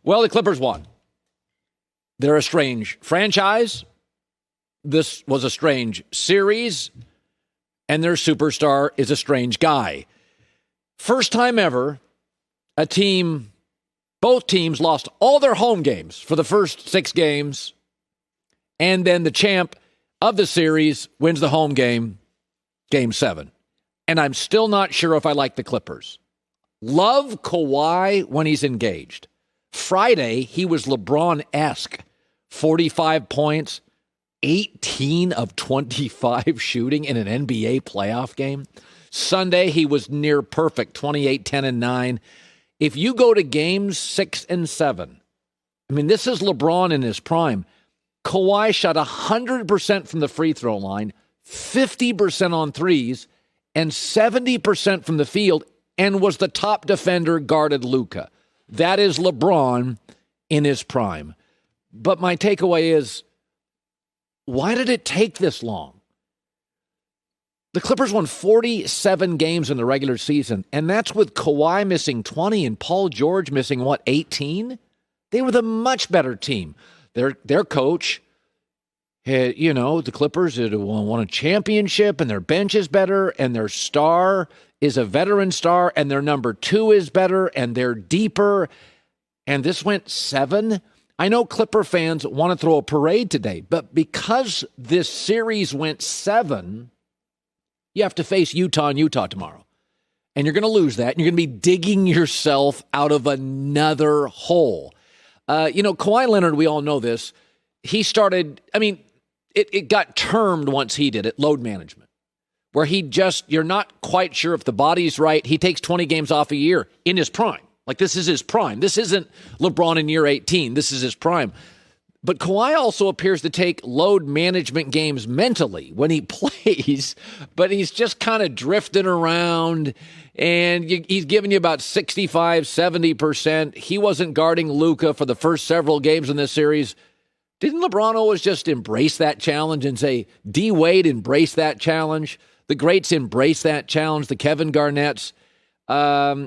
Well, the Clippers won. They're a strange franchise. This was a strange series. And their superstar is a strange guy. First time ever, both teams lost all their home games for the first 6 games. And then the champ of the series wins the home game, Game 7. And I'm still not sure if I like the Clippers. Love Kawhi when he's engaged. Friday, he was LeBron-esque. 45 points, 18 of 25 shooting in an NBA playoff game. Sunday, he was near perfect, 28, 10, and 9. If you go to games 6 and 7, I mean, this is LeBron in his prime. Kawhi shot 100% from the free throw line, 50% on threes, and 70% from the field, and was the top defender, guarded Luka. That is LeBron in his prime. But my takeaway is, why did it take this long? The Clippers won 47 games in the regular season, and that's with Kawhi missing 20 and Paul George missing, 18? They were the much better team. Their coach had, the Clippers had won a championship, and their bench is better, and their star is a veteran star, and their number 2 is better, and they're deeper. And this went 7. I know Clipper fans want to throw a parade today, but because this series went 7, you have to face Utah and Utah tomorrow. And you're going to lose that, and you're going to be digging yourself out of another hole. Kawhi Leonard, we all know this. He started, it got termed once he did it, load management, where you're not quite sure if the body's right. He takes 20 games off a year in his prime. Like, this is his prime. This isn't LeBron in year 18. This is his prime. But Kawhi also appears to take load management games mentally when he plays, but he's just kind of drifting around, and he's giving you about 65, 70%. He wasn't guarding Luka for the first several games in this series. Didn't LeBron always just embrace that challenge and say, D. Wade embraced that challenge? The greats embrace that challenge, the Kevin Garnetts.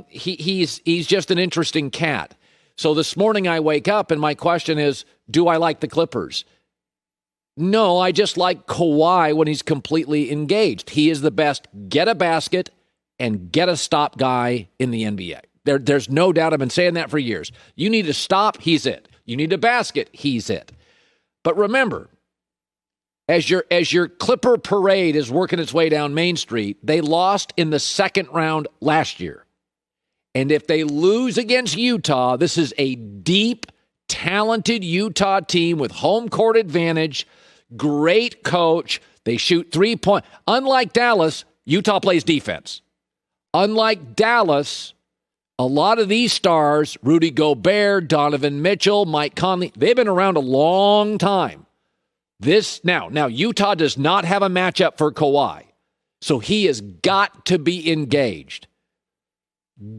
He's just an interesting cat. So this morning I wake up and my question is, do I like the Clippers? No, I just like Kawhi when he's completely engaged. He is the best get a basket and get a stop guy in the NBA. There's no doubt. I've been saying that for years. You need a stop, he's it. You need a basket, he's it. But remember, as your Clipper parade is working its way down Main Street, they lost in the second round last year. And if they lose against Utah, this is a deep, talented Utah team with home court advantage, great coach. They shoot 3-point. Unlike Dallas, Utah plays defense. Unlike Dallas, a lot of these stars, Rudy Gobert, Donovan Mitchell, Mike Conley, they've been around a long time. Now Utah does not have a matchup for Kawhi, so he has got to be engaged.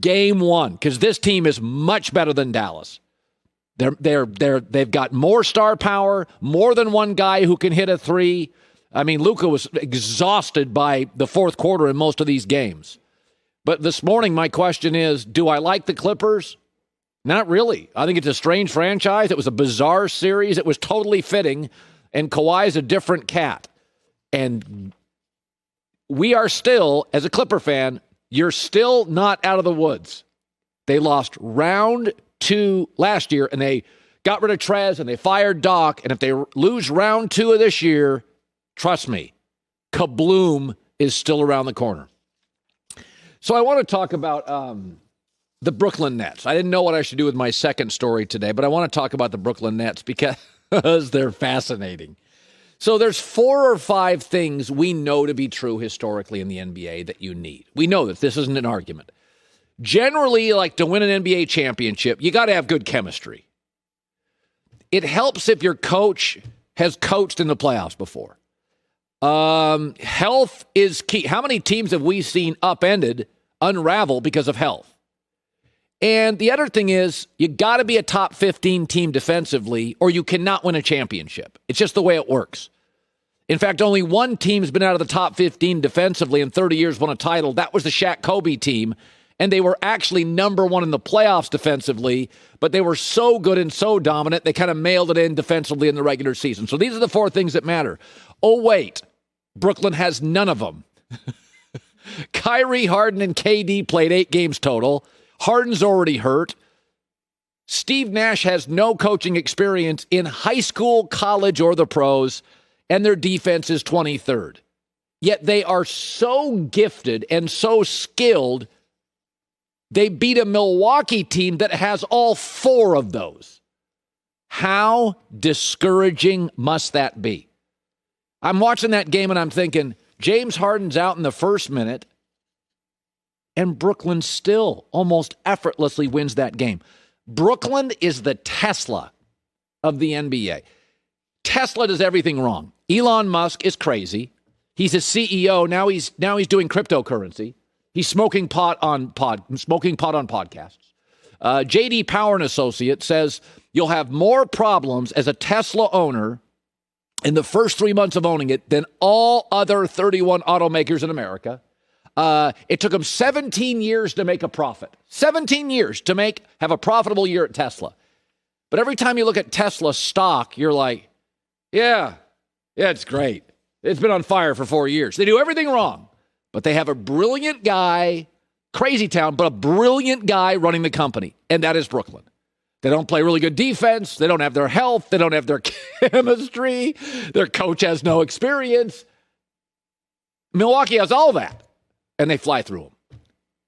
Game 1, because this team is much better than Dallas. They've got more star power, more than one guy who can hit a 3. Luka was exhausted by the fourth quarter in most of these games. But this morning, my question is, do I like the Clippers? Not really. I think it's a strange franchise. It was a bizarre series. It was totally fitting. And Kawhi is a different cat. And we are still, as a Clipper fan, you're still not out of the woods. They lost round 2 last year, and they got rid of Trez, and they fired Doc. And if they lose round 2 of this year, trust me, kabloom is still around the corner. So I want to talk about the Brooklyn Nets. I didn't know what I should do with my second story today, but I want to talk about the Brooklyn Nets because they're fascinating. So there's 4 or 5 things we know to be true historically in the NBA that you need. We know that this isn't an argument. Generally, like to win an NBA championship, you got to have good chemistry. It helps if your coach has coached in the playoffs before. Health is key. How many teams have we seen upended, unravel because of health? And the other thing is, you got to be a top 15 team defensively, or you cannot win a championship. It's just the way it works. In fact, only one team's been out of the top 15 defensively in 30 years, won a title. That was the Shaq Kobe team. And they were actually number one in the playoffs defensively, but they were so good and so dominant, they kind of mailed it in defensively in the regular season. So these are the four things that matter. Oh, wait, Brooklyn has none of them. Kyrie, Harden, and KD played 8 games total. Harden's already hurt. Steve Nash has no coaching experience in high school, college, or the pros, and their defense is 23rd. Yet they are so gifted and so skilled, they beat a Milwaukee team that has all 4 of those. How discouraging must that be? I'm watching that game and I'm thinking, James Harden's out in the first minute, and Brooklyn still almost effortlessly wins that game. Brooklyn is the Tesla of the NBA. Tesla does everything wrong. Elon Musk is crazy. He's a CEO. Now he's doing cryptocurrency. He's smoking pot on podcasts. J.D. Power and Associates says you'll have more problems as a Tesla owner in the first 3 months of owning it than all other 31 automakers in America. It took them 17 years to make a profit. 17 years to have a profitable year at Tesla. But every time you look at Tesla stock, you're like, yeah, it's great. It's been on fire for 4 years. They do everything wrong. But they have a brilliant guy, crazy town, but a brilliant guy running the company, and that is Brooklyn. They don't play really good defense. They don't have their health. They don't have their chemistry. Their coach has no experience. Milwaukee has all that, and they fly through them.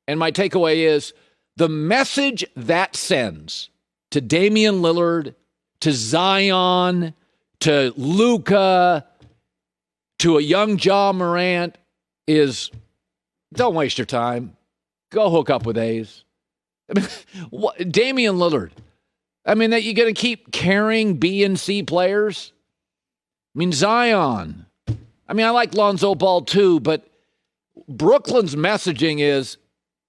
And my takeaway is the message that sends to Damian Lillard, to Zion, to Luka, to a young Ja Morant is, don't waste your time. Go hook up with A's. I mean, Damian Lillard. I mean, that you're going to keep carrying B and C players? I mean, Zion. I mean, I like Lonzo Ball too, but Brooklyn's messaging is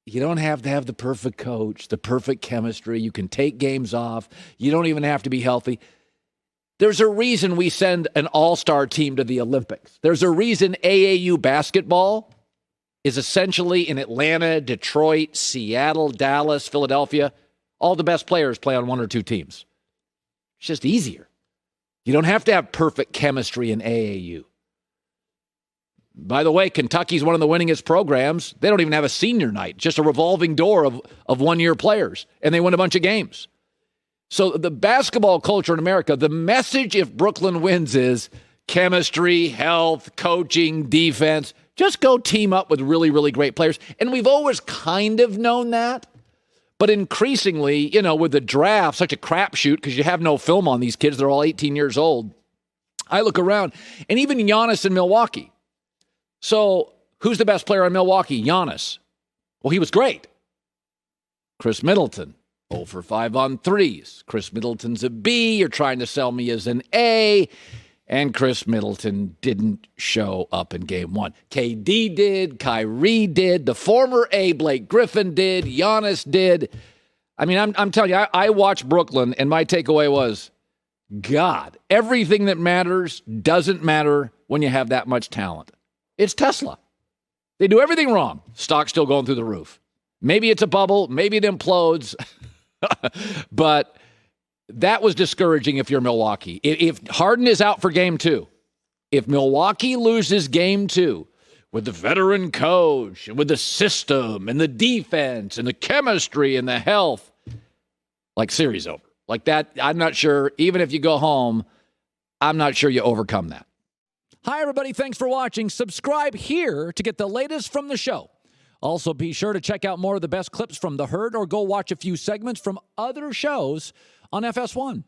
you don't have to have the perfect coach, the perfect chemistry. You can take games off. You don't even have to be healthy. There's a reason we send an all-star team to the Olympics. There's a reason AAU basketball is essentially in Atlanta, Detroit, Seattle, Dallas, Philadelphia. All the best players play on 1 or 2 teams. It's just easier. You don't have to have perfect chemistry in AAU. By the way, Kentucky's one of the winningest programs. They don't even have a senior night, just a revolving door of one-year players, and they win a bunch of games. So the basketball culture in America, the message if Brooklyn wins is chemistry, health, coaching, defense. Just go team up with really, really great players. And we've always kind of known that. But increasingly, with the draft, such a crapshoot because you have no film on these kids. They're all 18 years old. I look around, and even Giannis in Milwaukee. So who's the best player in Milwaukee? Giannis. Well, he was great. Chris Middleton. 0 for 5 on threes. Chris Middleton's a B. You're trying to sell me as an A. And Chris Middleton didn't show up in game 1. KD did. Kyrie did. The former A, Blake Griffin did. Giannis did. I mean, I'm telling you, I watched Brooklyn, and my takeaway was, God, everything that matters doesn't matter when you have that much talent. It's Tesla. They do everything wrong. Stock's still going through the roof. Maybe it's a bubble. Maybe it implodes. But that was discouraging if you're Milwaukee. If Harden is out for game 2, if Milwaukee loses game 2 with the veteran coach and with the system and the defense and the chemistry and the health, like series over. Like that, I'm not sure, even if you go home, I'm not sure you overcome that. Hi, everybody. Thanks for watching. Subscribe here to get the latest from the show. Also, be sure to check out more of the best clips from The Herd or go watch a few segments from other shows on FS1.